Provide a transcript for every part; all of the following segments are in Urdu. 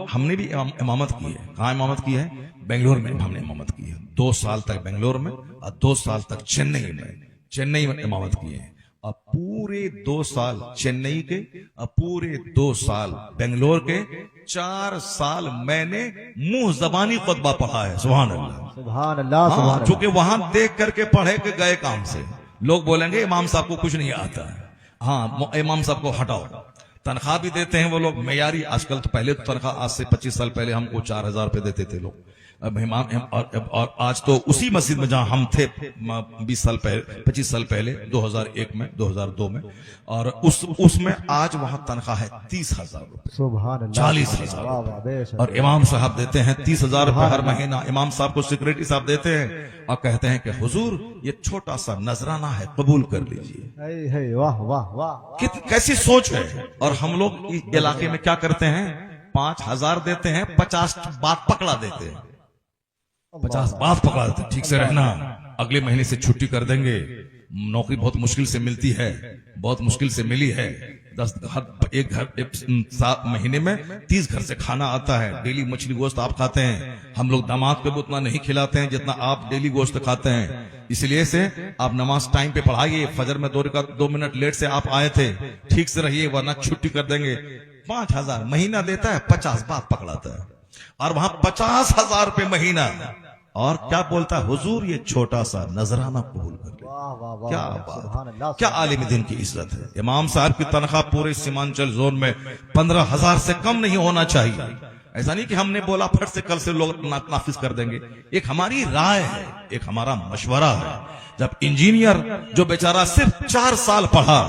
ہم نے بھی امامت کی ہے. کہاں امامت کی ہے؟ بنگلور میں ہم نے امامت کی ہے. 2 سال تک بنگلور میں اور 2 سال تک چنئی میں امامت کی ہے. اور پورے 2 سال چنئی کے اور پورے 2 سال بنگلور کے 4 سال میں نے منہ زبانی خطبہ پڑھا ہے. سبحان اللہ سبحان اللہ سبحان اللہ. چونکہ وہاں دیکھ کر کے پڑھے کہ گئے کام سے. لوگ بولیں گے امام صاحب کو کچھ نہیں آتا ہے. ہاں امام صاحب کو ہٹاؤ. تنخواہ بھی دیتے ہیں وہ لوگ معیاری. آج کل تو پہلے تو تنخواہ آج سے 25 سال پہلے ہم کو 4000 روپے دیتے تھے لوگ. اب اور آج تو اسی مسجد میں جہاں ہم تھے 25 سال پہلے 2001 میں 2002 میں اور اس میں آج وہاں تنخواہ ہے 30,000 روپے. سبحان اللہ 40,000 واہ واہ بے شک. اور امام صاحب دیتے ہیں 30,000 روپے ہر مہینہ. امام صاحب کو سیکریٹری صاحب دیتے ہیں اور کہتے ہیں کہ حضور یہ چھوٹا سا نذرانہ ہے, قبول کر لیجئے. واہ واہ واہ. کیسی سوچ ہے. اور ہم لوگ اس علاقے میں کیا کرتے ہیں, 5,000 دیتے ہیں, 50 بات پکڑا دیتے ہیں. 50 بات پکڑا دیتے ہیں, ٹھیک سے رہنا, اگلے مہینے سے چھٹی کر دیں گے. نوکری بہت مشکل سے ملتی ہے, بہت مشکل سے ملی ہے. 10 مہینے میں 30 گھر سے کھانا آتا ہے. ڈیلی مچھلی گوشت آپ کھاتے ہیں. ہم لوگ داماد پہ بھی اتنا نہیں کھلاتے ہیں جتنا آپ ڈیلی گوشت کھاتے ہیں. اس لیے سے آپ نماز ٹائم پہ پڑھائیے. فجر میں 2 منٹ لیٹ سے آپ آئے تھے, ٹھیک سے رہیے ورنہ چھٹی کر دیں گے. 5,000 مہینہ دیتا ہے, 50 بات پکڑاتا ہے. اور وہاں 50,000 روپے مہینہ. اور کیا بولتا ہے, حضور یہ چھوٹا سا نذرانہ قبول کر لیں. کیا بات, کیا عالم دین کی عزت ہے. امام صاحب کی تنخواہ پورے سیمانچل زون میں 15,000 سے کم نہیں ہونا چاہیے. ایسا نہیں کہ ہم نے بولا پھٹ سے کل سے لوگ نافذ کر دیں گے. ایک ہماری رائے ہے, ایک ہمارا مشورہ ہے. جب انجینئر جو بیچارہ صرف 4 سال پڑھا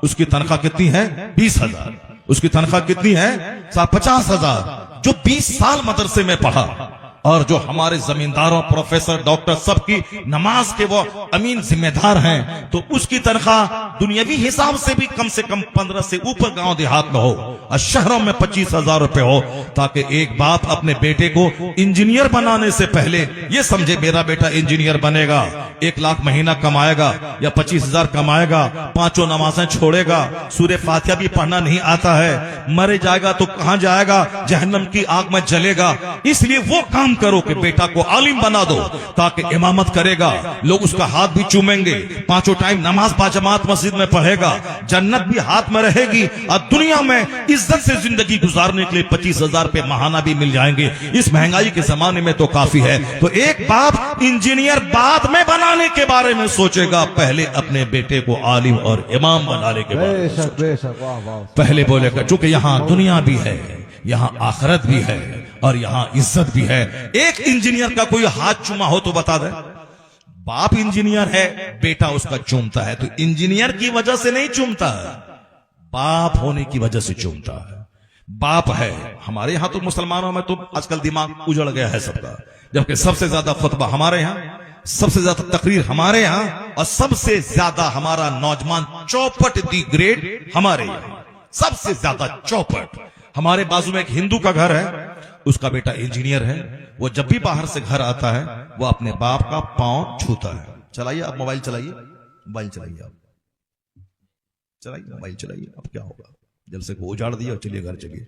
اس کی تنخواہ کتنی ہے, 20,000. اس کی تنخواہ کتنی ہے, 50,000. جو 20 سال مدرسے میں پڑھا اور جو ہمارے زمینداروں, پروفیسر, ڈاکٹر سب کی نماز کے وہ امین ذمہ دار ہیں, تو اس کی تنخواہ دنیاوی حساب سے بھی کم 15 سے اوپر گاؤں دیہات میں ہو اور شہروں میں 25,000 روپے ہو, تاکہ ایک باپ اپنے بیٹے کو انجینئر بنانے سے پہلے یہ سمجھے میرا بیٹا انجینئر بنے گا, 1 لاکھ مہینہ کمائے گا یا 25,000 کمائے گا, 5 نمازیں چھوڑے گا, سورہ فاتحہ بھی پڑھنا نہیں آتا ہے, مرے جائے گا تو کہاں جائے گا, جہنم کی آگ میں جلے گا. اس لیے وہ کام کرو کہ بیٹا کو عالم بنا دو تاکہ امامت کرے گا, لوگ اس کا ہاتھ بھی چومیں گے, 5 ٹائم نماز باجماعت مسجد میں پڑھے گا, جنت بھی ہاتھ میں رہے گی اور دنیا میں عزت سے زندگی گزارنے کے لیے 25,000 روپے ماہانہ بھی مل جائیں گے. اس مہنگائی کے زمانے میں تو کافی ہے. تو ایک باپ انجینئر بعد میں بنانے کے بارے میں سوچے گا, پہلے اپنے بیٹے کو عالم اور امام بنانے کے بارے میں پہلے بولے گا. چونکہ یہاں دنیا بھی ہے, یہاں آخرت بھی ہے اور یہاں عزت بھی ہے. ایک انجینئر کا کوئی ہاتھ چوما ہو تو بتا دے, باپ انجینئر ہے, بیٹا اس کا چومتا ہے, تو انجینئر کی وجہ سے نہیں چومتا ہے, باپ ہونے کی وجہ سے چومتا ہے. باپ ہے. ہمارے یہاں تو مسلمانوں میں تو آج کل دماغ اجڑ گیا ہے سب کا, جبکہ سب سے زیادہ خطبہ ہمارے یہاں, سب سے زیادہ تقریر ہمارے یہاں, اور سب سے زیادہ ہمارا نوجوان چوپٹ دی گریڈ ہمارے یہاں, سب سے زیادہ چوپٹ. ہمارے بازو میں ایک ہندو کا گھر ہے, اس کا بیٹا انجینئر ہے. وہ جب بھی باہر سے گھر آتا ہے وہ اپنے باپ کا پاؤں چھوتا ہے. چلائیے آپ موبائل چلائیے, موبائل چلائیے, آپ چلائیے موبائل چلائیے. اب کیا ہوگا, جب سے کو اجاڑ دیا, چلیے گھر چلیے.